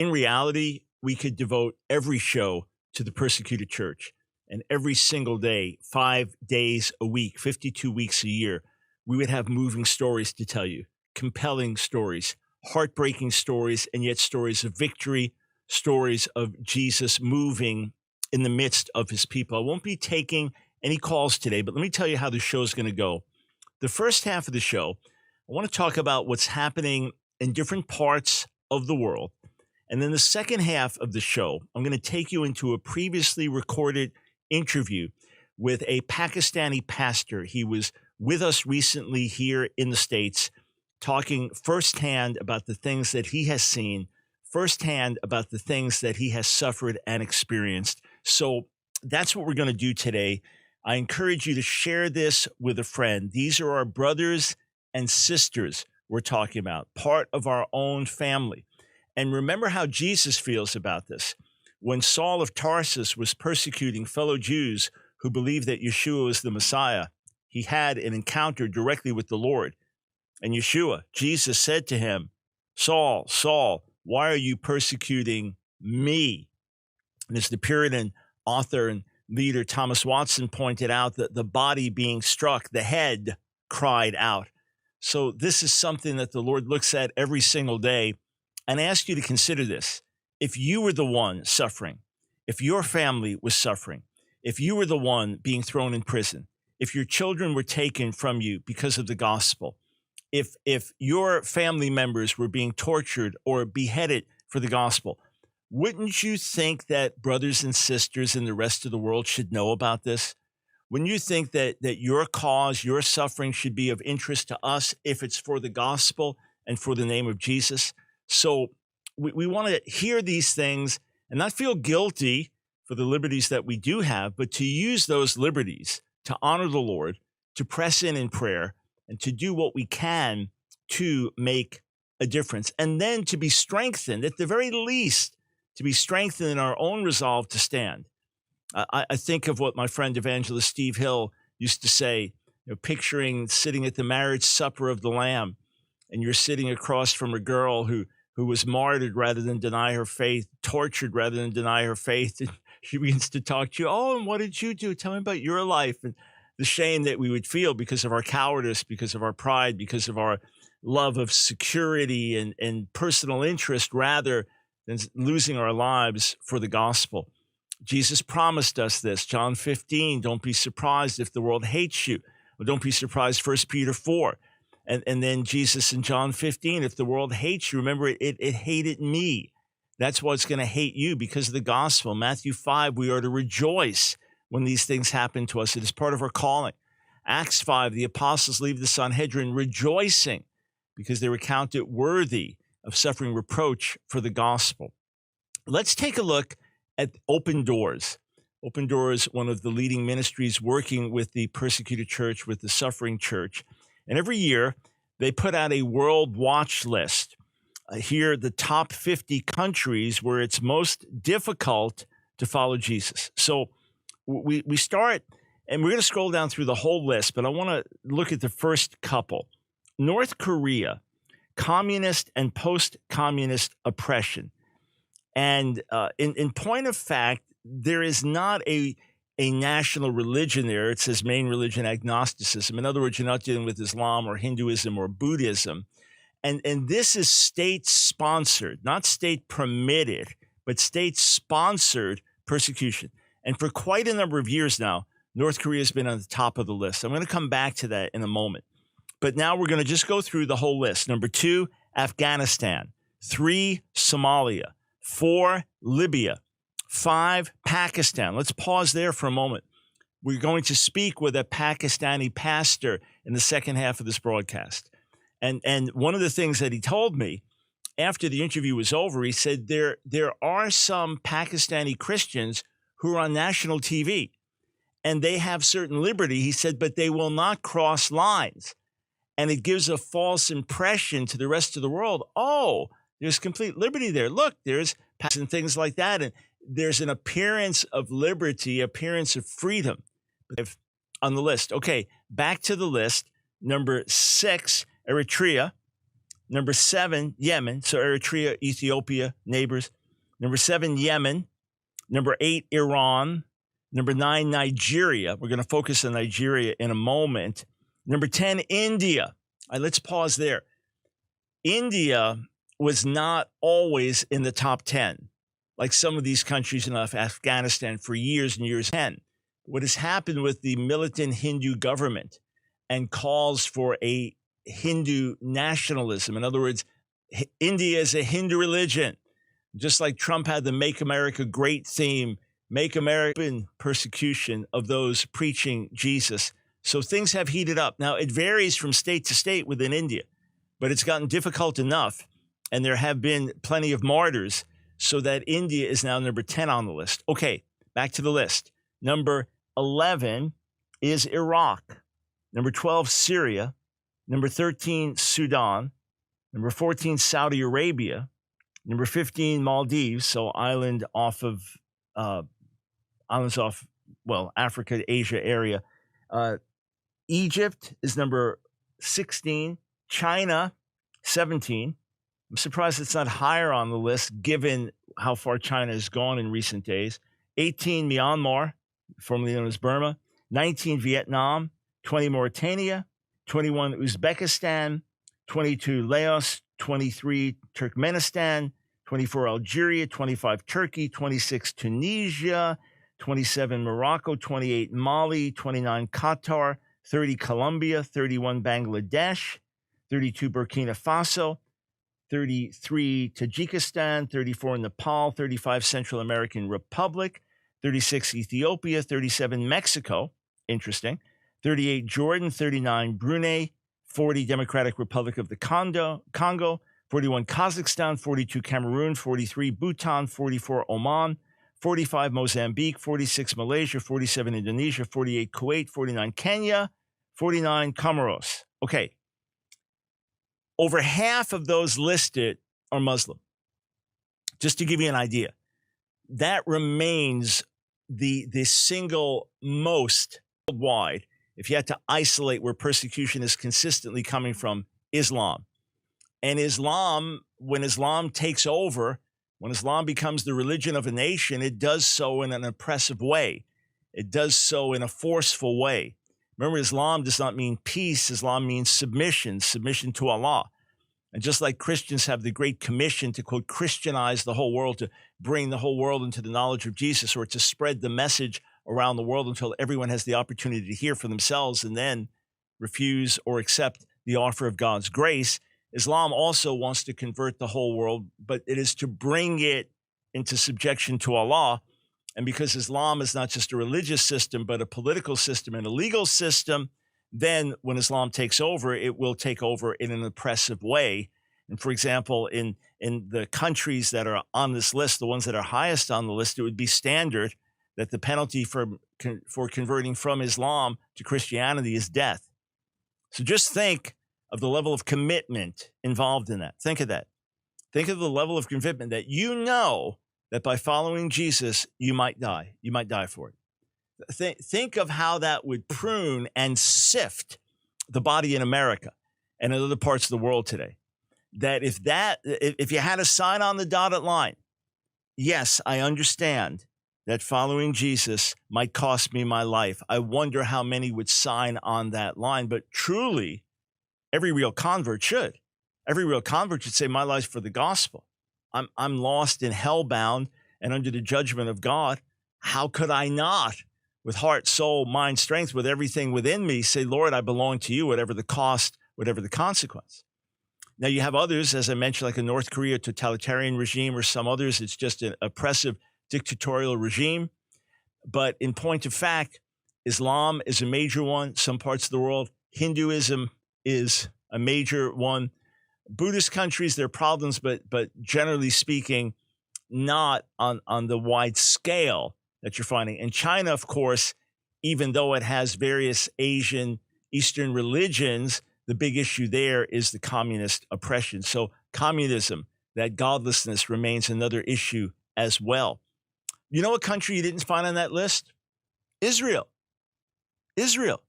In reality, we could devote every show to the persecuted church, and every single day, 5 days a week, 52 weeks a year, we would have moving stories to tell you, compelling stories, heartbreaking stories, and yet stories of victory, stories of Jesus moving in the midst of his people. I won't be taking any calls today, but let me tell you how the show is going to go. The first half of the show, I want to talk about what's happening in different parts of the world. And then the second half of the show, I'm going to take you into a previously recorded interview with a Pakistani pastor. He was with us recently here in the States, talking firsthand about the things that he has seen, firsthand about the things that he has suffered and experienced. So that's what we're going to do today. I encourage you to share this with a friend. These are our brothers and sisters we're talking about, part of our own family. And remember how Jesus feels about this. When Saul of Tarsus was persecuting fellow Jews who believed that Yeshua was the Messiah, he had an encounter directly with the Lord. And Yeshua, Jesus said to him, "Saul, Saul, why are you persecuting me?" And as the Puritan author and leader Thomas Watson pointed out, that the body being struck, the head cried out. So this is something that the Lord looks at every single day. And I ask you to consider this. If you were the one suffering, if your family was suffering, if you were the one being thrown in prison, if your children were taken from you because of the gospel, if your family members were being tortured or beheaded for the gospel, wouldn't you think that brothers and sisters in the rest of the world should know about this? Wouldn't you think that your cause, your suffering should be of interest to us if it's for the gospel and for the name of Jesus? So we want to hear these things and not feel guilty for the liberties that we do have, but to use those liberties to honor the Lord, to press in prayer, and to do what we can to make a difference. And then to be strengthened, at the very least, to be strengthened in our own resolve to stand. I think of what my friend evangelist Steve Hill used to say, picturing sitting at the marriage supper of the Lamb, and you're sitting across from a girl who was martyred rather than deny her faith, tortured rather than deny her faith. And she begins to talk to you. "Oh, and what did you do? Tell me about your life." And the shame that we would feel because of our cowardice, because of our pride, because of our love of security and personal interest, rather than losing our lives for the gospel. Jesus promised us this. John 15, don't be surprised if the world hates you. Or don't be surprised, 1 Peter 4. And then Jesus in John 15, if the world hates you, remember it hated me. That's why it's going to hate you, because of the gospel. Matthew 5, we are to rejoice when these things happen to us. It is part of our calling. Acts 5, the apostles leave the Sanhedrin rejoicing because they were counted worthy of suffering reproach for the gospel. Let's take a look at Open Doors. Open Doors, one of the leading ministries working with the persecuted church, with the suffering church. And every year, they put out a world watch list. Here, the top 50 countries where it's most difficult to follow Jesus. So we start, and we're going to scroll down through the whole list, but I want to look at the first couple. North Korea, communist and post-communist oppression. And in point of fact, there is not a national religion there. It says main religion agnosticism. In other words, you're not dealing with Islam or Hinduism or Buddhism. And this is state-sponsored, not state-permitted, but state-sponsored persecution. And for quite a number of years now, North Korea has been on the top of the list. I'm going to come back to that in a moment. But now we're going to just go through the whole list. Number 2, Afghanistan. 3, Somalia. 4, Libya. 5, Pakistan. Let's pause there for a moment. We're going to speak with a Pakistani pastor in the second half of this broadcast. And one of the things that he told me after the interview was over, he said there are some Pakistani Christians who are on national TV, and they have certain liberty, he said, but they will not cross lines. And it gives a false impression to the rest of the world. Oh, there's complete liberty there. Look, there's and things like that. And there's an appearance of liberty, appearance of freedom on the list. Okay, back to the list. Number 6, Eritrea. Number 7, Yemen. So Eritrea, Ethiopia, neighbors. Number 7, Yemen. Number 8, Iran. Number 9, Nigeria. We're going to focus on Nigeria in a moment. Number 10, India. All right, let's pause there. India was not always in the top 10, like some of these countries in Afghanistan for years and years. What has happened with the militant Hindu government and calls for a Hindu nationalism. In other words, India is a Hindu religion, just like Trump had the Make America Great theme, Make America persecution of those preaching Jesus. So things have heated up. Now, it varies from state to state within India, but it's gotten difficult enough, and there have been plenty of martyrs, so that India is now number 10 on the list. Okay, back to the list. Number 11 is Iraq. Number 12, Syria. Number 13, Sudan. Number 14, Saudi Arabia. Number 15, Maldives, so islands off, Africa, Asia area. Egypt is number 16. China, 17. I'm surprised it's not higher on the list, given how far China has gone in recent days. 18, Myanmar, formerly known as Burma. 19, Vietnam. 20, Mauritania. 21, Uzbekistan. 22, Laos. 23, Turkmenistan. 24, Algeria. 25, Turkey. 26, Tunisia. 27, Morocco. 28, Mali. 29, Qatar. 30, Colombia. 31, Bangladesh. 32, Burkina Faso. 33, Tajikistan. 34, Nepal. 35, Central American Republic. 36, Ethiopia. 37, Mexico. Interesting. 38, Jordan. 39, Brunei. 40, Democratic Republic of the Congo. 41, Kazakhstan. 42, Cameroon. 43, Bhutan. 44, Oman. 45, Mozambique. 46, Malaysia. 47, Indonesia. 48, Kuwait. 49, Kenya. 49, Comoros. Okay. Over half of those listed are Muslim. Just to give you an idea, that remains the single most worldwide, if you had to isolate where persecution is consistently coming from, Islam. And Islam, when Islam takes over, when Islam becomes the religion of a nation, it does so in an oppressive way. It does so in a forceful way. Remember, Islam does not mean peace. Islam means submission to Allah. And just like Christians have the Great Commission to, quote, Christianize the whole world, to bring the whole world into the knowledge of Jesus, or to spread the message around the world until everyone has the opportunity to hear for themselves and then refuse or accept the offer of God's grace, Islam also wants to convert the whole world, but it is to bring it into subjection to Allah. And because Islam is not just a religious system, but a political system and a legal system, then when Islam takes over, it will take over in an oppressive way. And for example, in the countries that are on this list, the ones that are highest on the list, it would be standard that the penalty for converting from Islam to Christianity is death. So just think of the level of commitment involved in that. Think of that. Think of the level of commitment that you know that by following Jesus, you might die. You might die for it. Think of how that would prune and sift the body in America and in other parts of the world today. That if you had a sign on the dotted line, yes, I understand that following Jesus might cost me my life. I wonder how many would sign on that line. But truly, every real convert should. Every real convert should say, my life's for the gospel. I'm lost and hellbound and under the judgment of God. How could I not, with heart, soul, mind, strength, with everything within me, say, Lord, I belong to you, whatever the cost, whatever the consequence. Now, you have others, as I mentioned, like a North Korea totalitarian regime, or some others, it's just an oppressive dictatorial regime. But in point of fact, Islam is a major one. Some parts of the world, Hinduism is a major one. Buddhist countries, there are problems, but generally speaking, not on the wide scale that you're finding. And China, of course, even though it has various Asian, Eastern religions, the big issue there is the communist oppression. So communism, that godlessness, remains another issue as well. You know what country you didn't find on that list? Israel. Israel.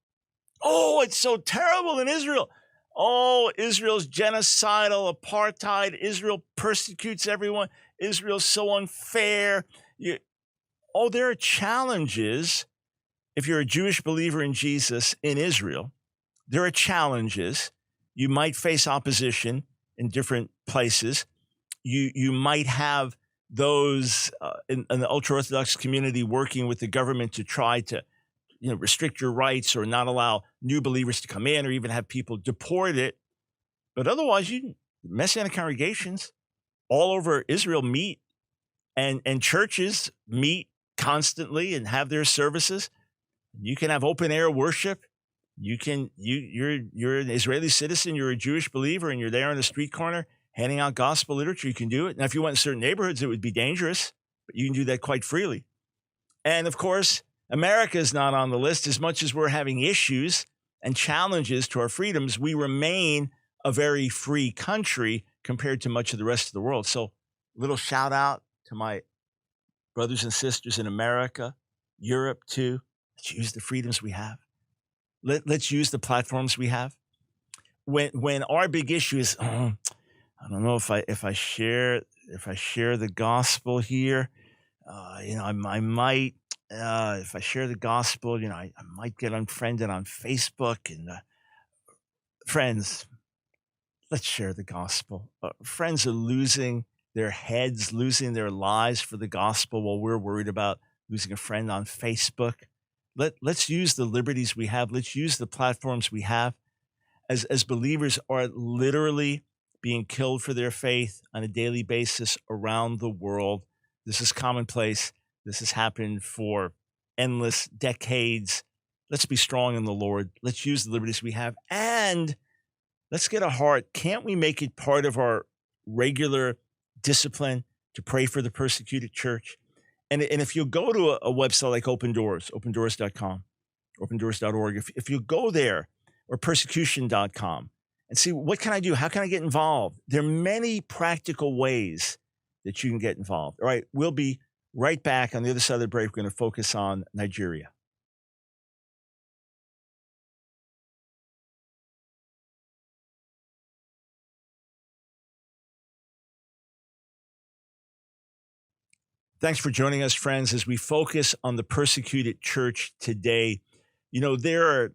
Oh, it's so terrible in Israel. Oh, Israel's genocidal, apartheid. Israel persecutes everyone. Israel's so unfair. There are challenges. If you're a Jewish believer in Jesus in Israel, there are challenges. You might face opposition in different places. You might have those in the ultra-Orthodox community working with the government to try to restrict your rights or not allow new believers to come in or even have people deported. But otherwise, Messianic congregations all over Israel meet and churches meet constantly and have their services. You can have open air worship. You're an Israeli citizen, you're a Jewish believer, and you're there on the street corner handing out gospel literature. You can do it. Now, if you went in certain neighborhoods, it would be dangerous, but you can do that quite freely. And of course, America is not on the list. As much as we're having issues and challenges to our freedoms, we remain a very free country compared to much of the rest of the world. So, little shout out to my brothers and sisters in America, Europe too. Let's use the freedoms we have. Let's use the platforms we have. When our big issue is, I don't know if I share the gospel here, I might if I share the gospel, I might get unfriended on Facebook. And friends, let's share the gospel. Friends are losing their heads, losing their lives for the gospel while we're worried about losing a friend on Facebook. Let's use the liberties we have. Let's use the platforms we have. As believers are literally being killed for their faith on a daily basis around the world. This is commonplace. This has happened for endless decades. Let's be strong in the Lord. Let's use the liberties we have. And let's get a heart. Can't we make it part of our regular discipline to pray for the persecuted church? And if you go to a website like Open Doors, opendoors.com, opendoors.org, if you go there, or persecution.com, and see, what can I do? How can I get involved? There are many practical ways that you can get involved. All right, we'll be right back. On the other side of the break, we're going to focus on Nigeria. Thanks for joining us, friends, as we focus on the persecuted church today. There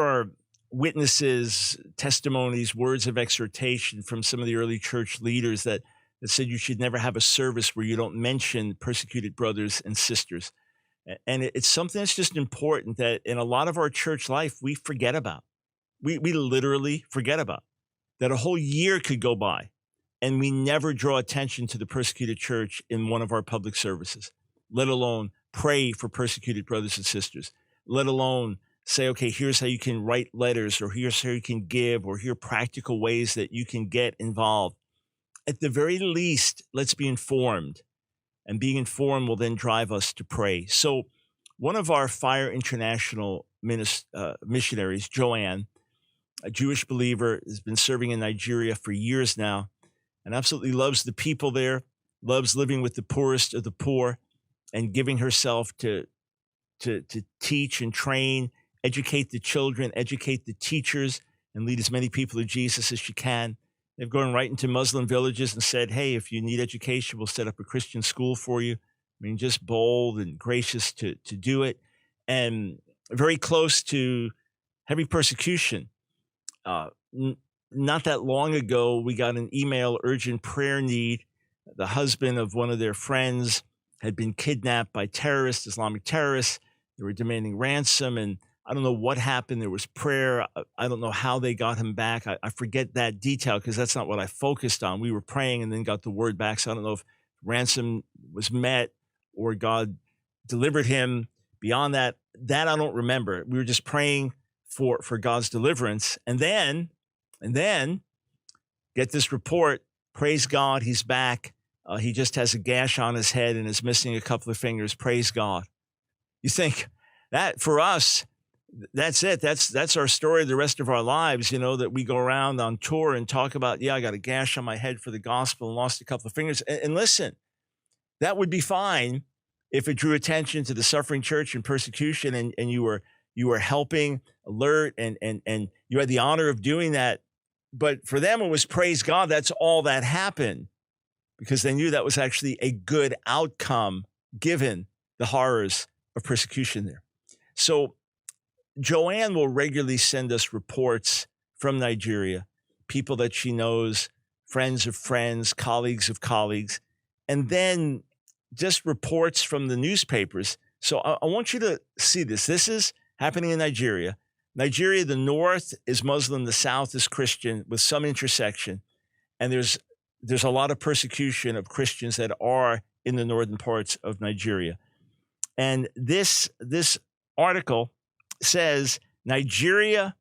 are witnesses, testimonies, words of exhortation from some of the early church leaders that said you should never have a service where you don't mention persecuted brothers and sisters. And it's something that's just important that in a lot of our church life, we forget about. We literally forget about that. A whole year could go by and we never draw attention to the persecuted church in one of our public services, let alone pray for persecuted brothers and sisters, let alone say, okay, here's how you can write letters, or here's how you can give, or here are practical ways that you can get involved. At the very least, let's be informed. And being informed will then drive us to pray. So one of our Fire International missionaries, Joanne, a Jewish believer, has been serving in Nigeria for years now and absolutely loves the people there, loves living with the poorest of the poor, and giving herself to teach and train, educate the children, educate the teachers, and lead as many people to Jesus as she can. They've gone right into Muslim villages and said, hey, if you need education, we'll set up a Christian school for you. I mean, just bold and gracious to do it. And very close to heavy persecution. Not that long ago, we got an email, urgent prayer need. The husband of one of their friends had been kidnapped by terrorists, Islamic terrorists. They were demanding ransom, and I don't know what happened. There was prayer. I don't know how they got him back. I forget that detail because that's not what I focused on. We were praying and then got the word back. So I don't know if ransom was met or God delivered him. Beyond that, I don't remember. We were just praying for God's deliverance. And then get this report. Praise God, he's back. He just has a gash on his head and is missing a couple of fingers. Praise God. You think that for us, that's it. That's our story the rest of our lives, that we go around on tour and talk about, I got a gash on my head for the gospel and lost a couple of fingers. And listen, that would be fine if it drew attention to the suffering church and persecution and you were You were helping alert, and you had the honor of doing that. But for them, it was praise God. That's all that happened, because they knew that was actually a good outcome given the horrors of persecution there. So Joanne will regularly send us reports from Nigeria, people that she knows, friends of friends, colleagues of colleagues, and then just reports from the newspapers. So I want you to see this. This is happening in Nigeria. Nigeria, the north is Muslim, the south is Christian, with some intersection. And there's a lot of persecution of Christians that are in the northern parts of Nigeria. And this article says Nigeria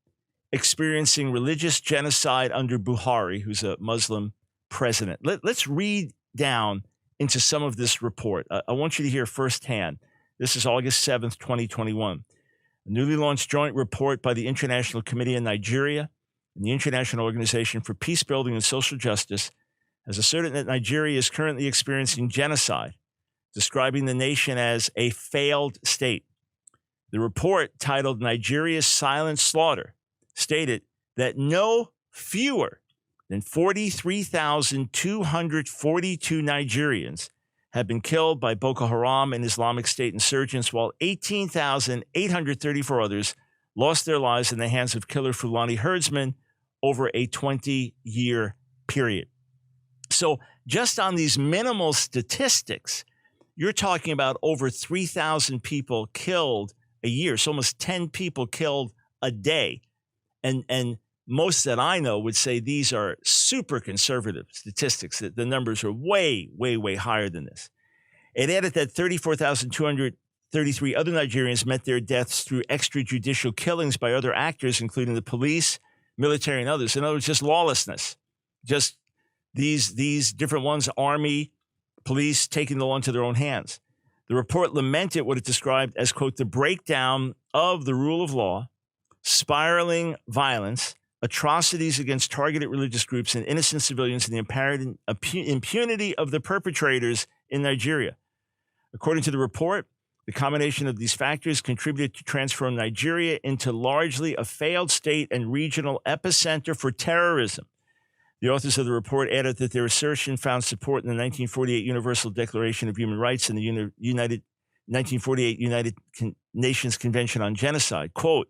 experiencing religious genocide under Buhari, who's a Muslim president. Let's read down into some of this report. I want you to hear firsthand. This is August 7th, 2021. A newly launched joint report by the International Committee in Nigeria and the International Organization for Peace Building and Social Justice has asserted that Nigeria is currently experiencing genocide, describing the nation as a failed state. The report, titled Nigeria's Silent Slaughter, stated that no fewer than 43,242 Nigerians have been killed by Boko Haram and Islamic State insurgents, while 18,834 others lost their lives in the hands of killer Fulani herdsmen over a 20-year period. So just on these minimal statistics, you're talking about over 3,000 people killed a year. So almost 10 people killed a day. And most that I know would say these are super conservative statistics, that the numbers are way, way, way higher than this. It added that 34,233 other Nigerians met their deaths through extrajudicial killings by other actors, including the police, military, and others. In other words, just lawlessness. Just these different ones, army, police, taking the law into their own hands. The report lamented what it described as, quote, the breakdown of the rule of law, spiraling violence, atrocities against targeted religious groups and innocent civilians, and the apparent impunity of the perpetrators in Nigeria. According to the report, the combination of these factors contributed to transform Nigeria into largely a failed state and regional epicenter for terrorism. The authors of the report added that their assertion found support in the 1948 Universal Declaration of Human Rights and the 1948 United Nations Convention on Genocide. Quote,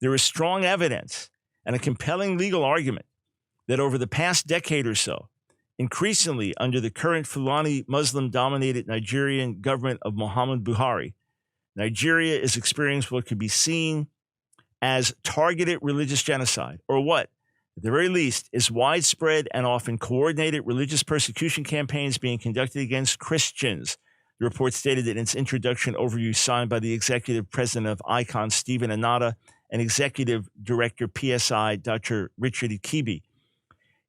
there is strong evidence and a compelling legal argument that over the past decade or so, increasingly under the current Fulani Muslim-dominated Nigerian government of Muhammad Buhari, Nigeria is experiencing what could be seen as targeted religious genocide, or what, at the very least, is widespread and often coordinated religious persecution campaigns being conducted against Christians. The report stated in its introduction overview signed by the executive president of ICON, Stephen Anata, and executive director, PSI, Dr. Richard Ikibi.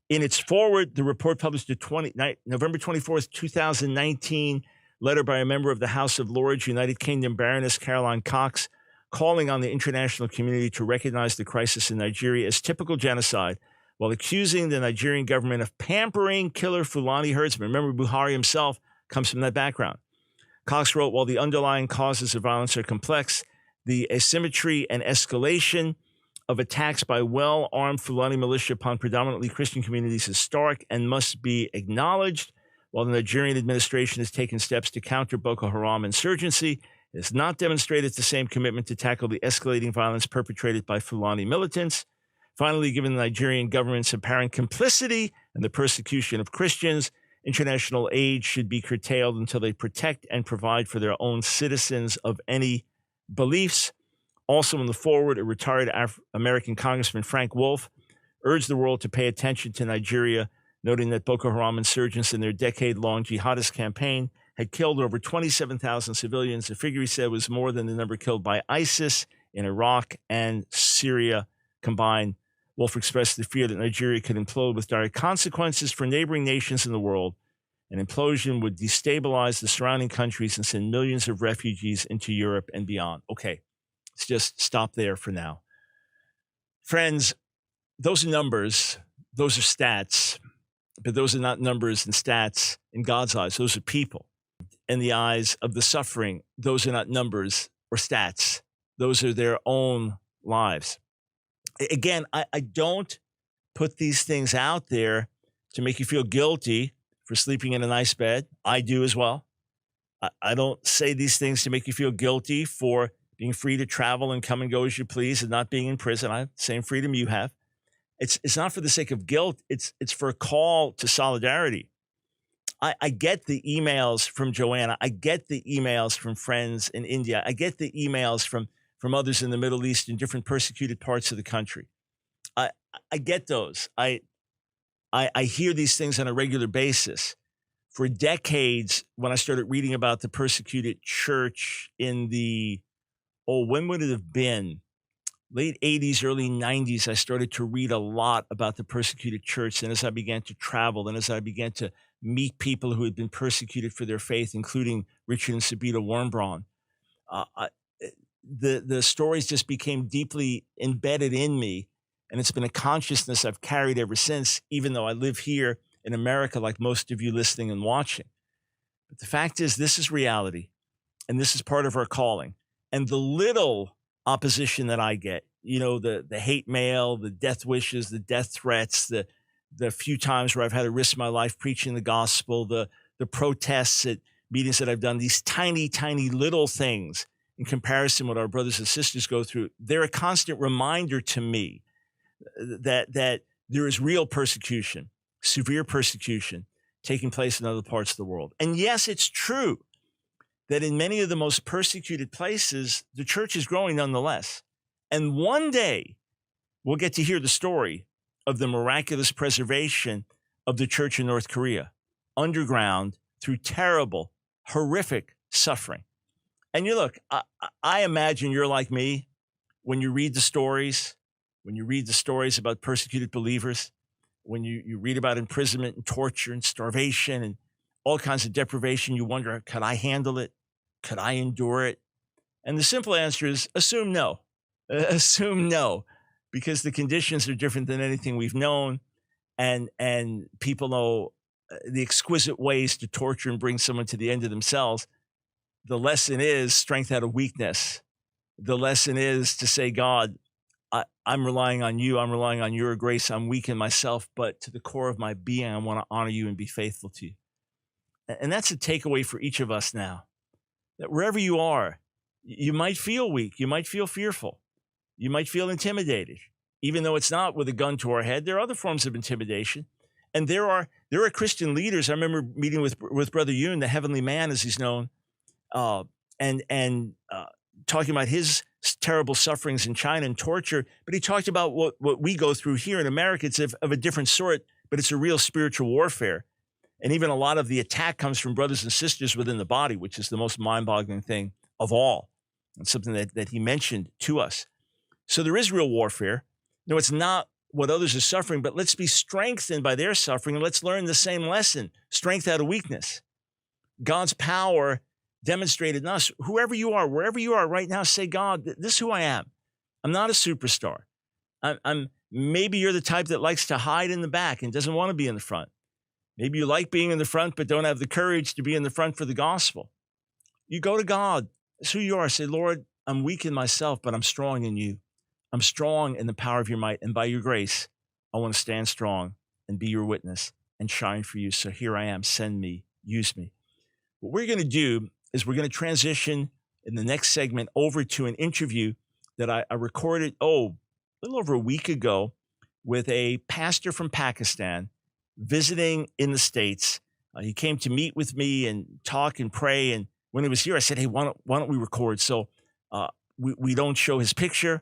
In its foreword, the report published November 24th, 2019, letter by a member of the House of Lords, United Kingdom Baroness Caroline Cox, calling on the international community to recognize the crisis in Nigeria as typical genocide, while accusing the Nigerian government of pampering killer Fulani herdsmen. Remember, Buhari himself comes from that background. Cox wrote, while the underlying causes of violence are complex, the asymmetry and escalation of attacks by well-armed Fulani militia upon predominantly Christian communities is stark and must be acknowledged. While the Nigerian administration has taken steps to counter Boko Haram insurgency, it has not demonstrated the same commitment to tackle the escalating violence perpetrated by Fulani militants. Finally, given the Nigerian government's apparent complicity in the persecution of Christians, international aid should be curtailed until they protect and provide for their own citizens of any beliefs. Also in the forward, a retired American Congressman, Frank Wolf, urged the world to pay attention to Nigeria, noting that Boko Haram insurgents in their decade-long jihadist campaign had killed over 27,000 civilians. The figure, he said, was more than the number killed by ISIS in Iraq and Syria combined. Wolf expressed the fear that Nigeria could implode with direct consequences for neighboring nations in the world. An implosion would destabilize the surrounding countries and send millions of refugees into Europe and beyond. Okay, let's just stop there for now. Friends, those are numbers, those are stats, but those are not numbers and stats in God's eyes. Those are people. In the eyes of the suffering, those are not numbers or stats. Those are their own lives. Again, I don't put these things out there to make you feel guilty for sleeping in a nice bed. I do as well. I don't say these things to make you feel guilty for being free to travel and come and go as you please and not being in prison. I have the same freedom you have. It's not for the sake of guilt. It's for a call to solidarity. I get the emails from Joanna. I get the emails from friends in India. I get the emails from others in the Middle East in different persecuted parts of the country. I get those. I hear these things on a regular basis. For decades, when I started reading about the persecuted church in when would it have been? Late 80s, early 90s, I started to read a lot about the persecuted church. And as I began to travel and as I began to meet people who had been persecuted for their faith, including Richard and Sabita Wormbraun, the stories just became deeply embedded in me. And it's been a consciousness I've carried ever since, even though I live here in America like most of you listening and watching. But the fact is, this is reality, and this is part of our calling. And the little opposition that I get, the hate mail, the death wishes, the death threats, the few times where I've had to risk my life preaching the gospel, the protests at meetings that I've done, these tiny, tiny little things in comparison with what our brothers and sisters go through, they're a constant reminder to me that there is real persecution, severe persecution taking place in other parts of the world. And yes, it's true that in many of the most persecuted places, the church is growing nonetheless. And one day, we'll get to hear the story of the miraculous preservation of the church in North Korea, underground through terrible, horrific suffering. And I imagine you're like me when you read the stories, about persecuted believers, when you read about imprisonment and torture and starvation and all kinds of deprivation, you wonder, could I handle it? Could I endure it? And the simple answer is assume no. Assume no, because the conditions are different than anything we've known. And people know the exquisite ways to torture and bring someone to the end of themselves. The lesson is strength out of weakness. The lesson is to say, God, I'm relying on you. I'm relying on your grace. I'm weak in myself, but to the core of my being, I want to honor you and be faithful to you. And that's a takeaway for each of us now, that wherever you are, you might feel weak. You might feel fearful. You might feel intimidated, even though it's not with a gun to our head. There are other forms of intimidation. And there are Christian leaders. I remember meeting with Brother Yoon, the heavenly man, as he's known, and talking about his terrible sufferings in China and torture. But he talked about what we go through here in America. It's of a different sort, but it's a real spiritual warfare. And even a lot of the attack comes from brothers and sisters within the body, which is the most mind-boggling thing of all. And something that he mentioned to us. So there is real warfare. No, it's not what others are suffering, but let's be strengthened by their suffering, and let's learn the same lesson, strength out of weakness. God's power demonstrated in us. Whoever you are, wherever you are right now, say, God, this is who I am. I'm not a superstar. Maybe you're the type that likes to hide in the back and doesn't want to be in the front. Maybe you like being in the front, but don't have the courage to be in the front for the gospel. You go to God. That's who you are. Say, Lord, I'm weak in myself, but I'm strong in you. I'm strong in the power of your might. And by your grace, I want to stand strong and be your witness and shine for you. So here I am. Send me. Use me. What we're going to do is we're going to transition in the next segment over to an interview that I recorded, a little over a week ago with a pastor from Pakistan visiting in the States. He came to meet with me and talk and pray. And when he was here, I said, hey, why don't we record? So we don't show his picture.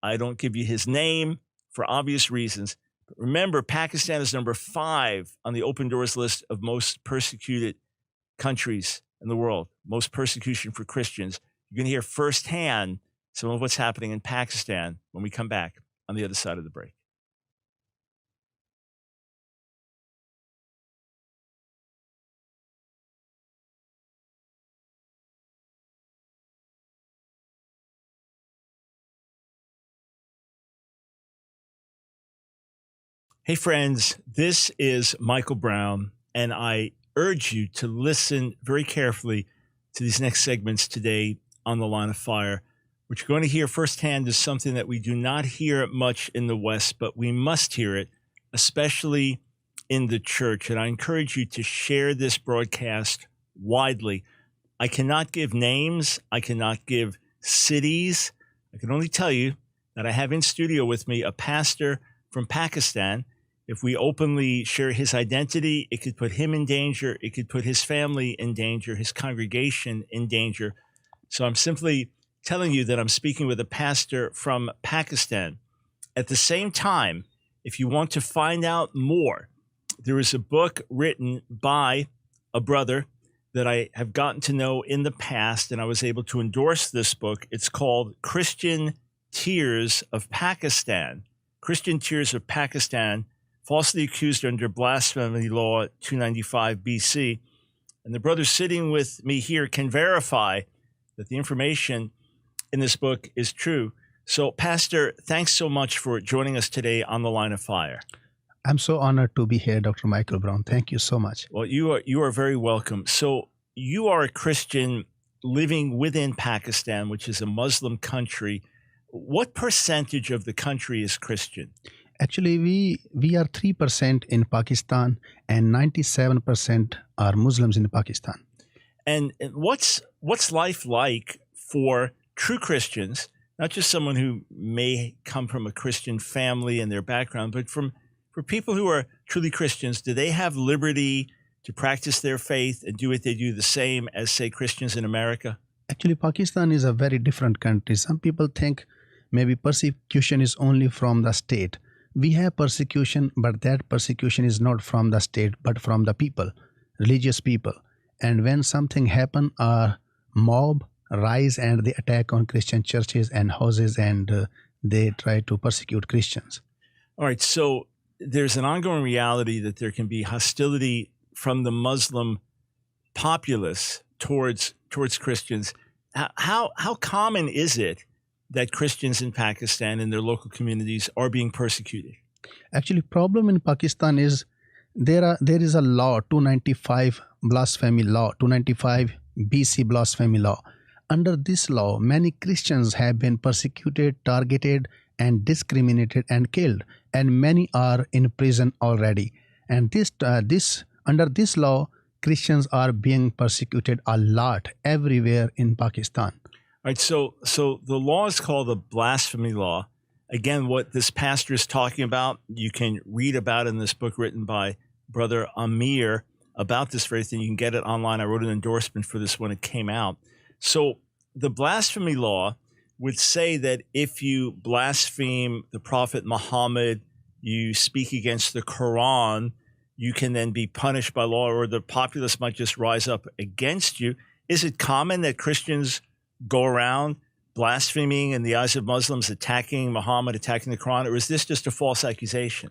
I don't give you his name for obvious reasons. But remember, Pakistan is number 5 on the Open Doors list of most persecuted countries in the world, most persecution for Christians. You're going to hear firsthand some of what's happening in Pakistan when we come back on the other side of the break. Hey friends, this is Michael Brown, and I urge you to listen very carefully to these next segments today on The Line of Fire. What you're going to hear firsthand is something that we do not hear much in the West, but we must hear it, especially in the church. And I encourage you to share this broadcast widely. I cannot give names. I cannot give cities. I can only tell you that I have in studio with me a pastor from Pakistan. If we openly share his identity, it could put him in danger. It could put his family in danger, his congregation in danger. So I'm simply telling you that I'm speaking with a pastor from Pakistan. At the same time, if you want to find out more, there is a book written by a brother that I have gotten to know in the past, and I was able to endorse this book. It's called Christian Tears of Pakistan. Christian Tears of Pakistan, falsely accused under blasphemy law 295 BC. And the brother sitting with me here can verify that the information in this book is true. So, Pastor, thanks so much for joining us today on The Line of Fire. I'm so honored to be here, Dr. Michael Brown. Thank you so much. Well, you are very welcome. So you are a Christian living within Pakistan, which is a Muslim country. What percentage of the country is Christian? Actually, we are 3% in Pakistan and 97% are Muslims in Pakistan. And what's life like for true Christians, not just someone who may come from a Christian family and their background, but for people who are truly Christians? Do they have liberty to practice their faith and do what they do the same as, say, Christians in America? Actually, Pakistan is a very different country. Some people think maybe persecution is only from the state. We have persecution, but that persecution is not from the state, but from the people, religious people. And when something happens, a mob rise and they attack on Christian churches and houses, and they try to persecute Christians. All right, so there's an ongoing reality that there can be hostility from the Muslim populace towards Christians. How common is it that Christians in Pakistan and their local communities are being persecuted? Actually, problem in Pakistan is there is a law, 295 blasphemy law, 295 BC blasphemy law. Under this law, many Christians have been persecuted, targeted, and discriminated and killed, and many are in prison already. And under this law, Christians are being persecuted a lot everywhere in Pakistan. All right, so the law is called the blasphemy law. Again, what this pastor is talking about, you can read about in this book written by Brother Amir about this very thing. You can get it online. I wrote an endorsement for this when it came out. So the blasphemy law would say that if you blaspheme the Prophet Muhammad, you speak against the Quran, you can then be punished by law, or the populace might just rise up against you. Is it common that Christians go around blaspheming in the eyes of Muslims, attacking Muhammad, attacking the Quran, or is this just a false accusation?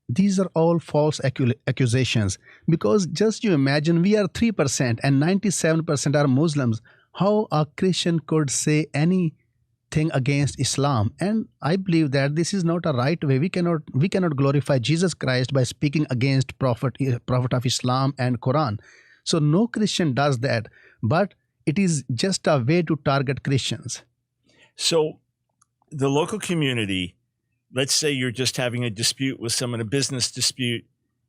These are all false accusations, because just you imagine, we are 3% and 97% are Muslims. How a Christian could say anything against Islam? And I believe that this is not a right way. We cannot glorify Jesus Christ by speaking against Prophet of Islam and Quran. So no Christian does that, but it is just a way to target Christians. So the local community, let's say you're just having a dispute with someone, a business dispute,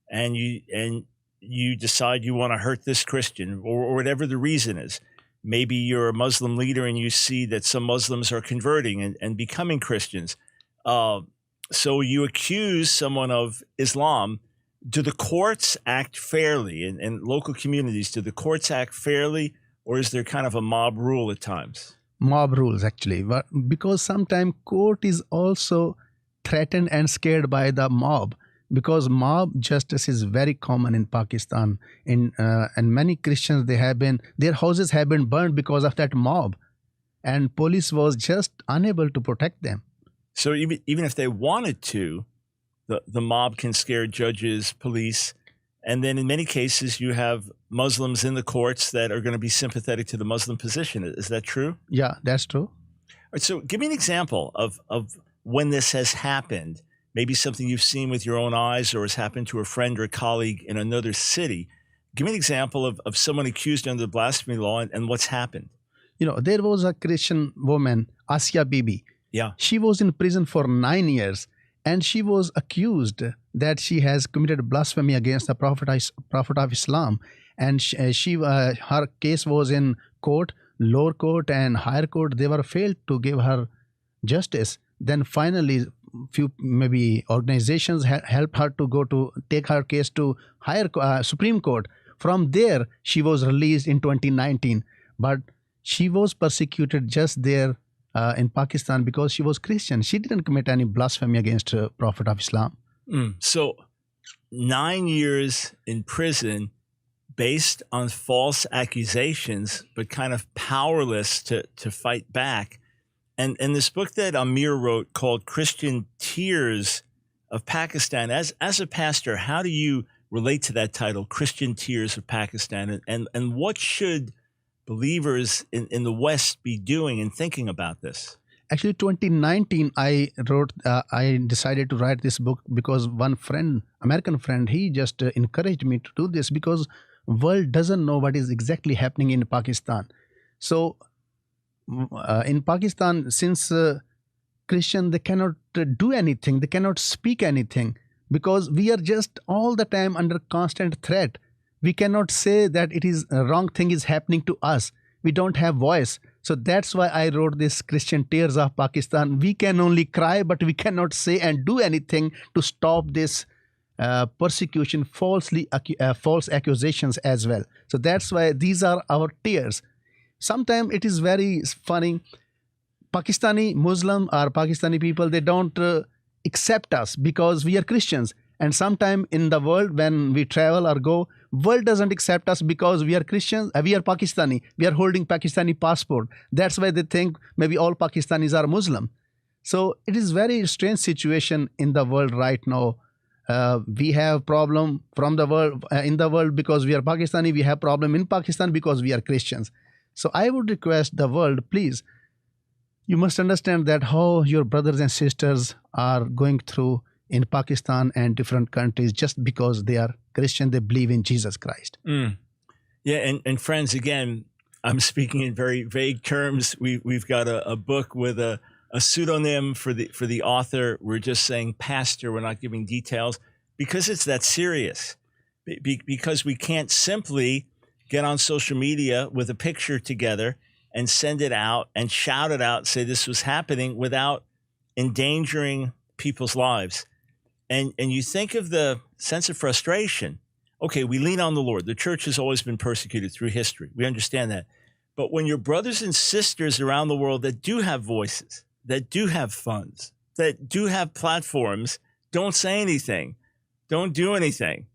and you decide you want to hurt this Christian, or whatever the reason is. Maybe you're a Muslim leader and you see that some Muslims are converting and becoming Christians. So you accuse someone of Islam. Do the courts act fairly? In local communities, do the courts act fairly, or is there kind of a mob rule at times? Mob rules, actually, but because sometimes court is also threatened and scared by the mob, because mob justice is very common in Pakistan. And many Christians, their houses have been burned because of that mob, and police was just unable to protect them. So even if they wanted to, the mob can scare judges, police, and then in many cases you have Muslims in the courts that are going to be sympathetic to the Muslim position. Is that true? Yeah, that's true. All right, so give me an example of when this has happened. Maybe something you've seen with your own eyes, or has happened to a friend or a colleague in another city. Give me an example of someone accused under the blasphemy law and what's happened. There was a Christian woman, Asya Bibi. Yeah. She was in prison for 9 years, and she was accused that she has committed blasphemy against the Prophet of Islam. And her case was in court, lower court and higher court. They were failed to give her justice. Then finally, few maybe organizations helped her to take her case to higher Supreme Court. From there, she was released in 2019. But she was persecuted just there in Pakistan because she was Christian. She didn't commit any blasphemy against Prophet of Islam. So 9 years in prison based on false accusations, but kind of powerless to fight back. And this book that Amir wrote called Christian Tears of Pakistan, as a pastor, how do you relate to that title, Christian Tears of Pakistan? And what should believers in the West be doing and thinking about this? Actually, 2019, I decided to write this book because one friend, American friend, he just encouraged me to do this because world doesn't know what is exactly happening in Pakistan. So in Pakistan, since Christian, they cannot do anything, they cannot speak anything because we are just all the time under constant threat. We cannot say that it is a wrong thing is happening to us. We don't have voice. So that's why I wrote this Christian Tears of Pakistan. We can only cry, but we cannot say and do anything to stop this persecution, false accusations as well. So that's why these are our tears. Sometimes it is very funny. Pakistani Muslim or Pakistani people, they don't accept us because we are Christians. And sometimes in the world, when we travel or go, world doesn't accept us because we are Christians, we are Pakistani, we are holding Pakistani passport. That's why they think maybe all Pakistanis are Muslim. So it is very strange situation in the world right now. We have problem from the world in the world because we are Pakistani. We have problem in Pakistan because we are Christians. So I would request the world, please, you must understand that how your brothers and sisters are going through in Pakistan and different countries just because they are Christian, they believe in Jesus Christ. Yeah, and friends, again, I'm speaking in very vague terms. We've got a book with a pseudonym for the author. We're just saying pastor. We're not giving details because it's that serious. Because we can't simply get on social media with a picture together and send it out and shout it out, say this was happening without endangering people's lives. And you think of the sense of frustration. Okay, we lean on the Lord. The church has always been persecuted through history. We understand that. But when your brothers and sisters around the world that do have voices, that do have funds, that do have platforms, don't say anything, don't do anything.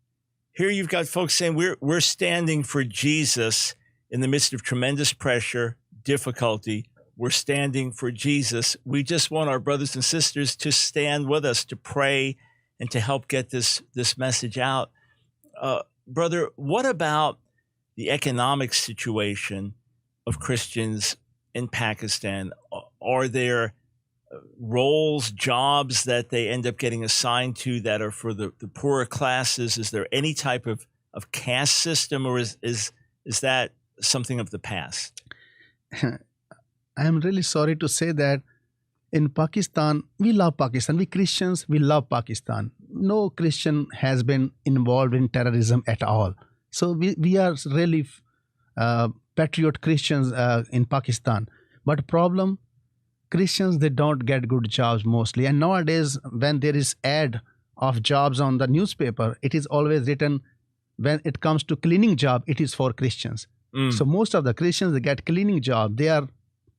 Here you've got folks saying we're standing for Jesus in the midst of tremendous pressure, difficulty. We're standing for Jesus. We just want our brothers and sisters to stand with us, to pray, and to help get this message out. Brother, what about the economic situation of Christians in Pakistan? Are there roles, jobs that they end up getting assigned to that are for the poorer classes? Is there any type of caste system, or is that something of the past? I am really sorry to say that in Pakistan, we love Pakistan. We Christians, we love Pakistan. No Christian has been involved in terrorism at all. So we are really patriot Christians in Pakistan. But problem, Christians, they don't get good jobs mostly. And nowadays, when there is ad of jobs on the newspaper, it is always written, when it comes to cleaning job, it is for Christians. So most of the Christians, they get cleaning job. They are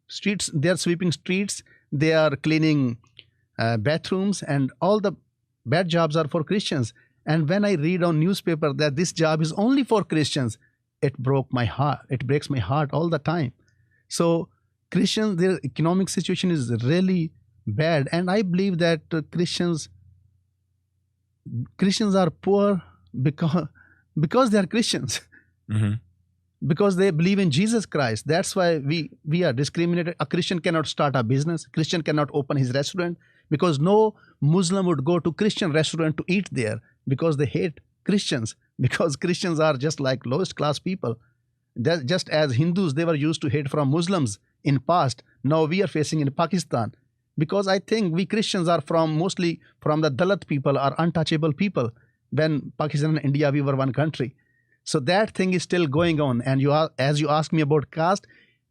sweeping streets, they are cleaning bathrooms, and all the bad jobs are for Christians. And when I read on newspaper that this job is only for Christians, it broke my heart. It breaks my heart all the time. So Christians, their economic situation is really bad. And I believe that Christians are poor because they are Christians. Because they believe in Jesus Christ. That's why we are discriminated. A Christian cannot start a business. Christian cannot open his restaurant because no Muslim would go to Christian restaurant to eat there because they hate Christians, because Christians are just like lowest class people. Just as Hindus, they were used to hate from Muslims in past. Now we are facing in Pakistan. Because I think we Christians are mostly from the Dalit people or untouchable people. When Pakistan and India, we were one country. So that thing is still going on. And as you asked me about caste,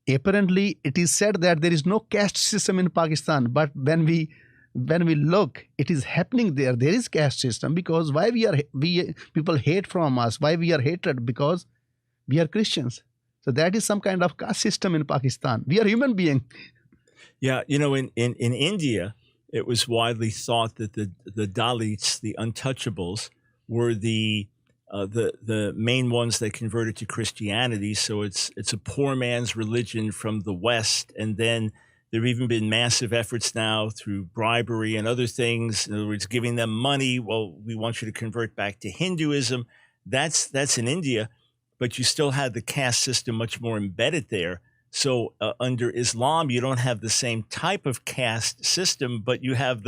apparently it is said that there is no caste system in Pakistan. But when we look, it is happening there. There is caste system. Because why people hate from us? Why we are hated? Because we are Christians. So that is some kind of caste system in Pakistan. We are human beings. Yeah, in India, it was widely thought that the Dalits, the untouchables, were the main ones that converted to Christianity. So it's a poor man's religion from the West. And then there have even been massive efforts now through bribery and other things. In other words, giving them money. Well, we want you to convert back to Hinduism. That's in India, but you still have the caste system much more embedded there. So under Islam, you don't have the same type of caste system, but you have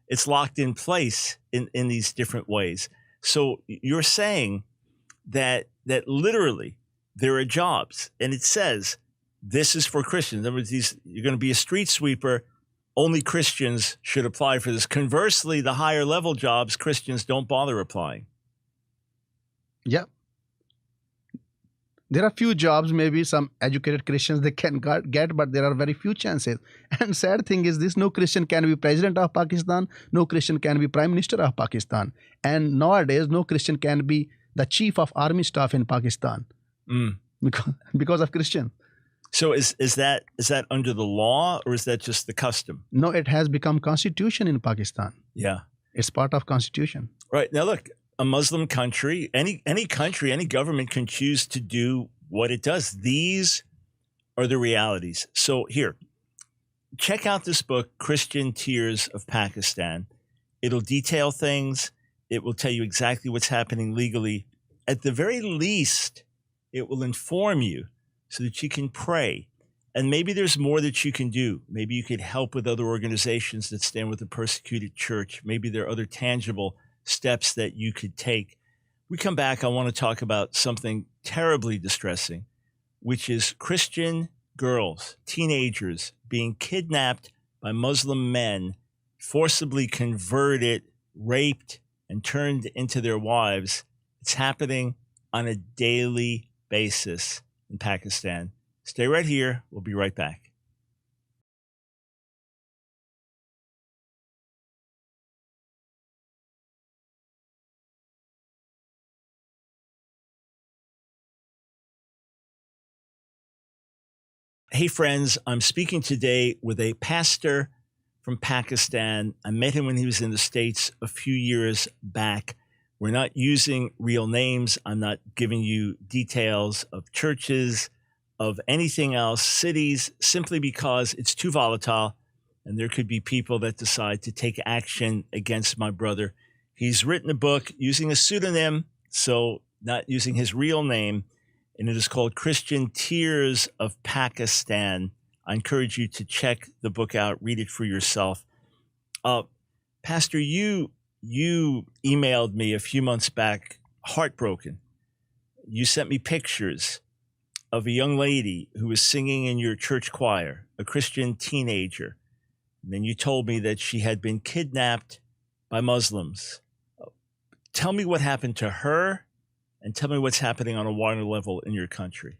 it's locked in place in these different ways. So you're saying that literally there are jobs, and it says this is for Christians. In other words, you're going to be a street sweeper. Only Christians should apply for this. Conversely, the higher level jobs, Christians don't bother applying. Yeah. There are few jobs, maybe some educated Christians they can get, but there are very few chances. And sad thing is this, no Christian can be president of Pakistan, no Christian can be prime minister of Pakistan. And nowadays, no Christian can be the chief of army staff in Pakistan because of Christian. So is that under the law, or is that just the custom? No, it has become constitution in Pakistan. Yeah. It's part of constitution. Right. Now, look, a Muslim country, any country, any government can choose to do what it does. These are the realities. So here, check out this book, Christian Tears of Pakistan. It'll detail things. It will tell you exactly what's happening legally. At the very least, it will inform you so that you can pray. And maybe there's more that you can do. Maybe you could help with other organizations that stand with the persecuted church. Maybe there are other tangible steps that you could take. We come back, I want to talk about something terribly distressing, which is Christian girls, teenagers being kidnapped by Muslim men, forcibly converted, raped, and turned into their wives. It's happening on a daily basis in Pakistan. Stay right here. We'll be right back. Hey, friends, I'm speaking today with a pastor from Pakistan. I met him when he was in the States a few years back. We're not using real names. I'm not giving you details of churches, of anything else, cities, simply because it's too volatile, and there could be people that decide to take action against my brother. He's written a book using a pseudonym, so not using his real name, and it is called Christian Tears of Pakistan. I encourage you to check the book out, read it for yourself. Pastor, you emailed me a few months back, heartbroken. You sent me pictures of a young lady who was singing in your church choir, a Christian teenager. And then you told me that she had been kidnapped by Muslims. Tell me what happened to her, and tell me what's happening on a wider level in your country.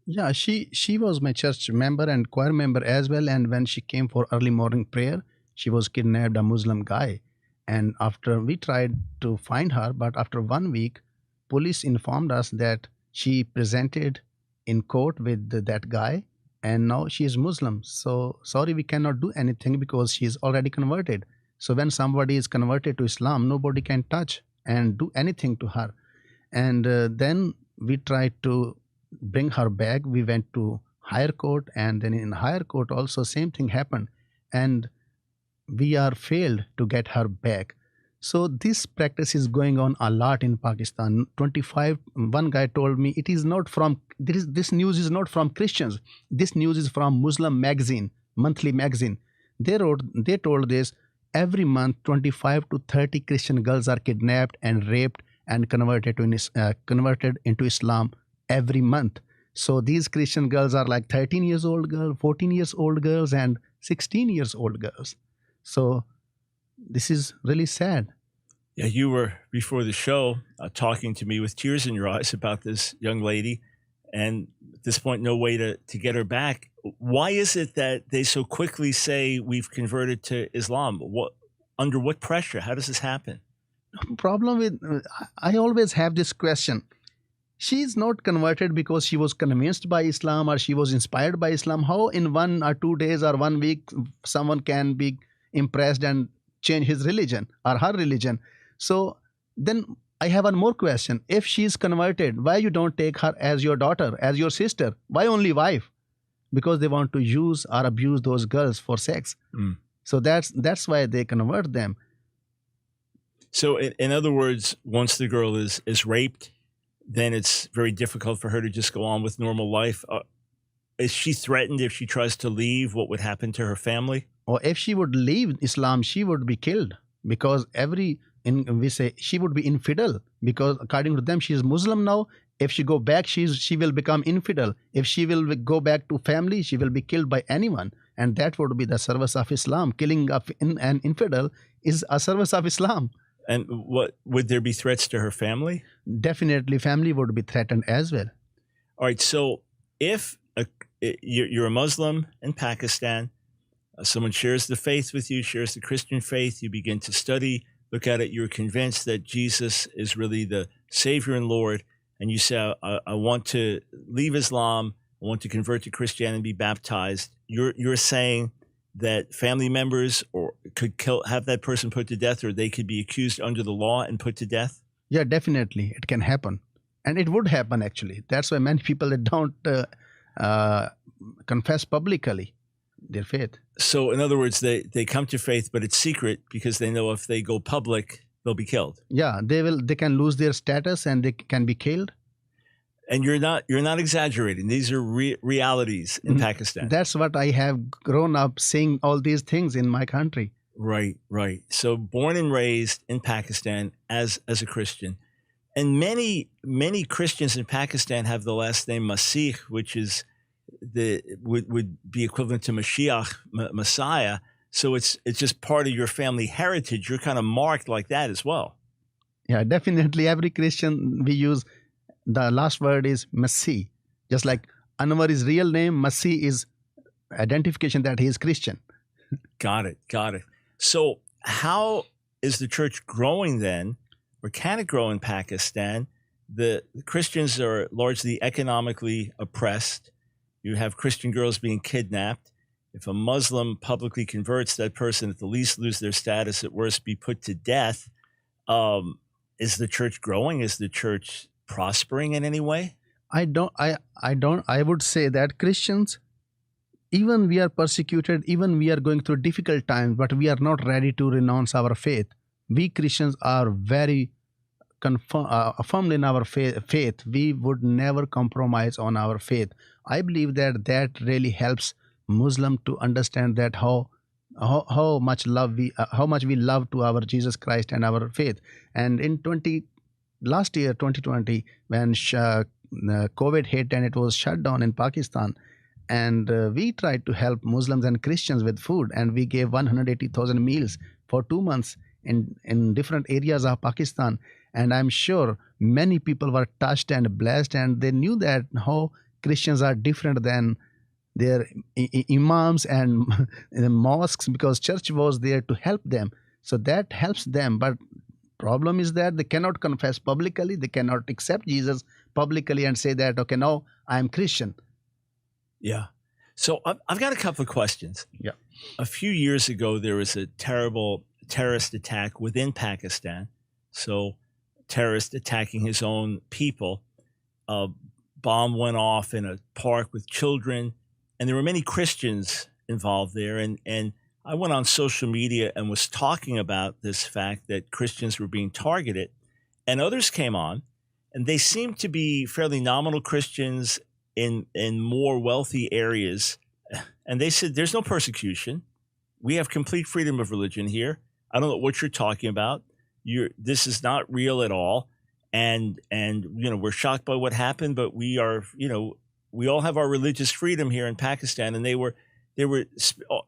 Yeah, she was my church member and choir member as well. And when she came for early morning prayer, she was kidnapped, a Muslim guy. And after we tried to find her, but after 1 week, police informed us that she presented in court with that guy, and now she is Muslim. So sorry, we cannot do anything because she is already converted. So when somebody is converted to Islam, nobody can touch and do anything to her. And then we tried to bring her back. We went to higher court, and then in higher court also same thing happened, and we are failed to get her back. So this practice is going on a lot in Pakistan. One guy told me it is not from, this news is not from Christians. This news is from Muslim magazine, monthly magazine. They told this, every month 25 to 30 Christian girls are kidnapped and raped and converted into Islam every month. So these Christian girls are like 13 years old girl, 14 years old girls, and 16 years old girls. So this is really sad. Yeah, you were before the show talking to me with tears in your eyes about this young lady, and at this point, no way to get her back. Why is it that they so quickly say we've converted to Islam? Under what pressure? How does this happen? Problem with I always have this question. She is not converted because she was convinced by Islam or she was inspired by Islam. How in 1 or 2 days or 1 week someone can be impressed and change his religion or her religion? So then I have one more question. If she is converted, why you don't take her as your daughter, as your sister? Why only wife? Because they want to use or abuse those girls for sex. Mm. So that's why they convert them. So in other words, once the girl is raped, then it's very difficult for her to just go on with normal life. Is she threatened if she tries to leave? What would happen to her family? Or if she would leave Islam, she would be killed, because we say she would be infidel, because according to them she is Muslim now. If she go back, she will become infidel. If she will go back to family, she will be killed by anyone, and that would be the service of Islam. Killing of an infidel is a service of Islam. And what would there be threats to her family? Definitely, family would be threatened as well. All right. So if you're a Muslim in Pakistan, someone shares the faith with you, shares the Christian faith, you begin to study, look at it, you're convinced that Jesus is really the Savior and Lord, and you say, I want to leave Islam, I want to convert to Christianity and be baptized. You're saying that family members could have that person put to death, or they could be accused under the law and put to death? Yeah, definitely, it can happen, and it would happen actually. That's why many people that don't confess publicly their faith. So, in other words, they come to faith, but it's secret because they know if they go public, they'll be killed. Yeah, they can lose their status and they can be killed. And you're not exaggerating. These are realities in Pakistan. That's what I have grown up seeing all these things in my country. Right. So born and raised in Pakistan as a Christian. And many Christians in Pakistan have the last name Masih, which is would be equivalent to Mashiach, Messiah. So it's just part of your family heritage. You're kind of marked like that as well. Yeah, definitely. Every Christian, we use the last word is Masih. Just like Anwar is real name, Masih is identification that he is Christian. Got it. So how is the church growing then, or can it grow in Pakistan? The Christians are largely economically oppressed. You have Christian girls being kidnapped. If a Muslim publicly converts, that person at the least lose their status, at worst be put to death. Is the church growing? Is the church prospering in any way? I would say that Christians, even we are persecuted, even we are going through difficult times, but we are not ready to renounce our faith. We Christians are very affirmed in our faith. We would never compromise on our faith. I believe that really helps Muslim to understand that how much we love to our Jesus Christ and our faith. And in last year 2020, when COVID hit and it was shut down in Pakistan, and we tried to help Muslims and Christians with food, and we gave 180,000 meals for 2 months in different areas of Pakistan. And I'm sure many people were touched and blessed, and they knew that how Christians are different than their imams and mosques, because church was there to help them. So that helps them. But problem is that they cannot confess publicly. They cannot accept Jesus publicly and say that, okay, now I'm Christian. Yeah. So I've got a couple of questions. Yeah. A few years ago, there was a terrible terrorist attack within Pakistan. So terrorist attacking his own people. A bomb went off in a park with children, and there were many Christians involved there. And I went on social media and was talking about this fact that Christians were being targeted, and others came on, and they seemed to be fairly nominal Christians in more wealthy areas. And they said, there's no persecution. We have complete freedom of religion here. I don't know what you're talking about. This is not real at all. And we're shocked by what happened, but we are, we all have our religious freedom here in Pakistan, and they were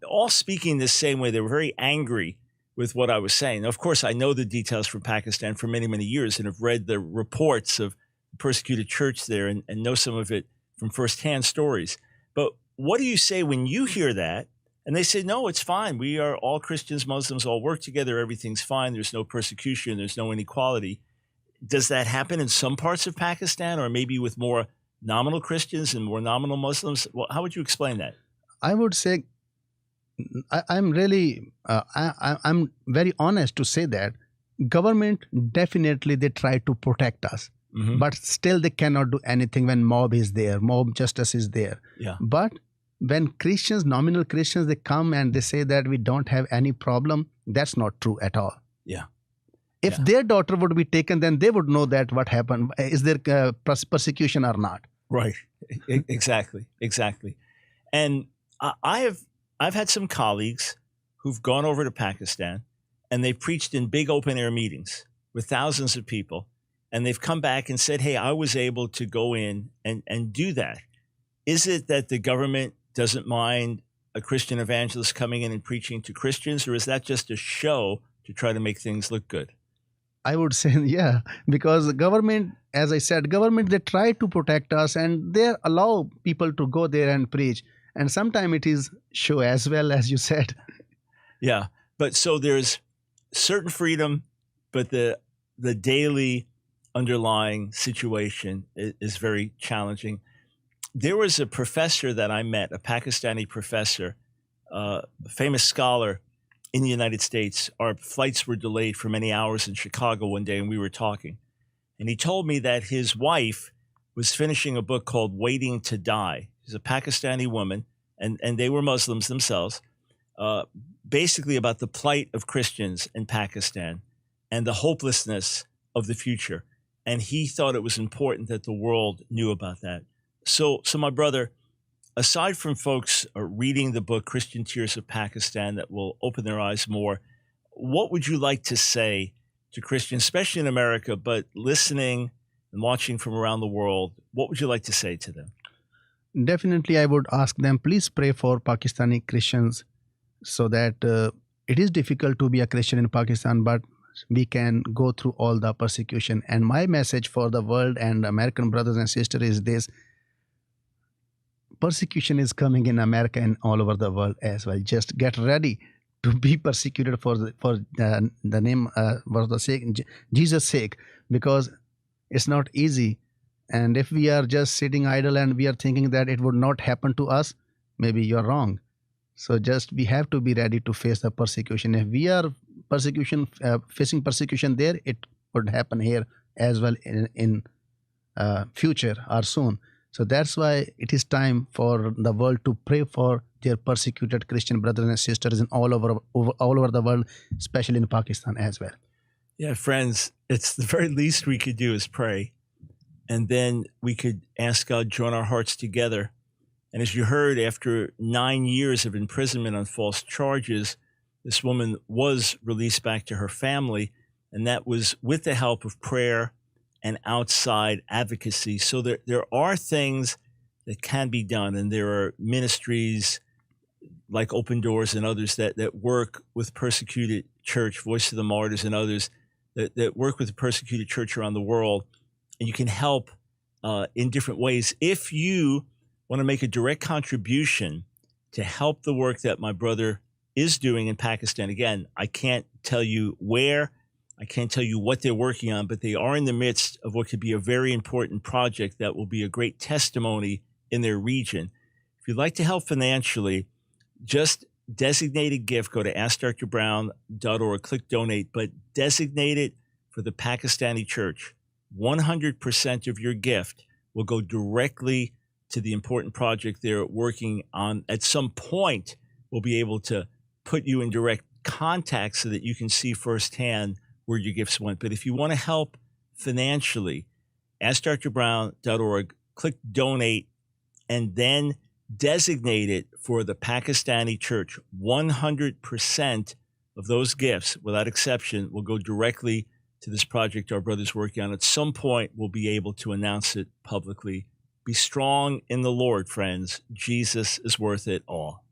all speaking the same way. They were very angry with what I was saying. Now, of course, I know the details from Pakistan for many, many years and have read the reports of the persecuted church there and know some of it from firsthand stories. But what do you say when you hear that? And they say, no, it's fine. We are all Christians, Muslims, all work together. Everything's fine. There's no persecution. There's no inequality. Does that happen in some parts of Pakistan, or maybe with more nominal Christians and more nominal Muslims? Well, how would you explain that? I would say I'm very honest to say that government definitely they try to protect us, but still they cannot do anything when mob is there, mob justice is there. Yeah. But when Christians, nominal Christians, they come and they say that we don't have any problem, that's not true at all. Yeah. If their daughter would be taken, then they would know that what happened. Is there persecution or not? Right. Exactly. And I've had some colleagues who've gone over to Pakistan and they've preached in big open air meetings with thousands of people. And they've come back and said, hey, I was able to go in and do that. Is it that the government doesn't mind a Christian evangelist coming in and preaching to Christians, or is that just a show to try to make things look good? I would say, yeah, because the government, as I said, government, they try to protect us and they allow people to go there and preach. And sometimes it is show as well, as you said. Yeah. But so there's certain freedom, but the daily underlying situation is very challenging. There was a professor that I met, a Pakistani professor, a famous scholar in the United States. Our flights were delayed for many hours in Chicago one day, and we were talking. And he told me that his wife was finishing a book called Waiting to Die. She's a Pakistani woman, and they were Muslims themselves, basically about the plight of Christians in Pakistan and the hopelessness of the future. And he thought it was important that the world knew about that. So my brother, aside from folks reading the book Christian Tears of Pakistan that will open their eyes more, what would you like to say to Christians, especially in America, but listening and watching from around the world? What would you like to say to them? Definitely, I would ask them, please pray for Pakistani Christians so that it is difficult to be a Christian in Pakistan, but we can go through all the persecution. And my message for the world and American brothers and sisters is this: persecution is coming in America and all over the world as well. Just get ready to be persecuted for the name, for the sake, Jesus' sake, because it's not easy. And if we are just sitting idle and we are thinking that it would not happen to us, maybe you're wrong. So just we have to be ready to face the persecution. If we are facing persecution there, it would happen here as well in future or soon. So that's why it is time for the world to pray for their persecuted Christian brothers and sisters in all over the world, especially in Pakistan as well. Yeah, friends, it's the very least we could do is pray. And then we could ask God to join our hearts together. And as you heard, after 9 years of imprisonment on false charges, this woman was released back to her family. And that was with the help of prayer and outside advocacy. So there are things that can be done. And there are ministries like Open Doors and others that work with persecuted church, Voice of the Martyrs and others that work with the persecuted church around the world. And you can help in different ways. If you want to make a direct contribution to help the work that my brother is doing in Pakistan, again, I can't tell you where, I can't tell you what they're working on, but they are in the midst of what could be a very important project that will be a great testimony in their region. If you'd like to help financially, just designate a gift. Go to AskDrBrown.org, click donate, but designate it for the Pakistani church. 100% of your gift will go directly to the important project they're working on. At some point, we'll be able to put you in direct contact so that you can see firsthand where your gifts went. But if you want to help financially, AskDrBrown.org, click donate, and then designate it for the Pakistani church. 100% of those gifts, without exception, will go directly to this project our brother's working on. At some point, we'll be able to announce it publicly. Be strong in the Lord, friends. Jesus is worth it all.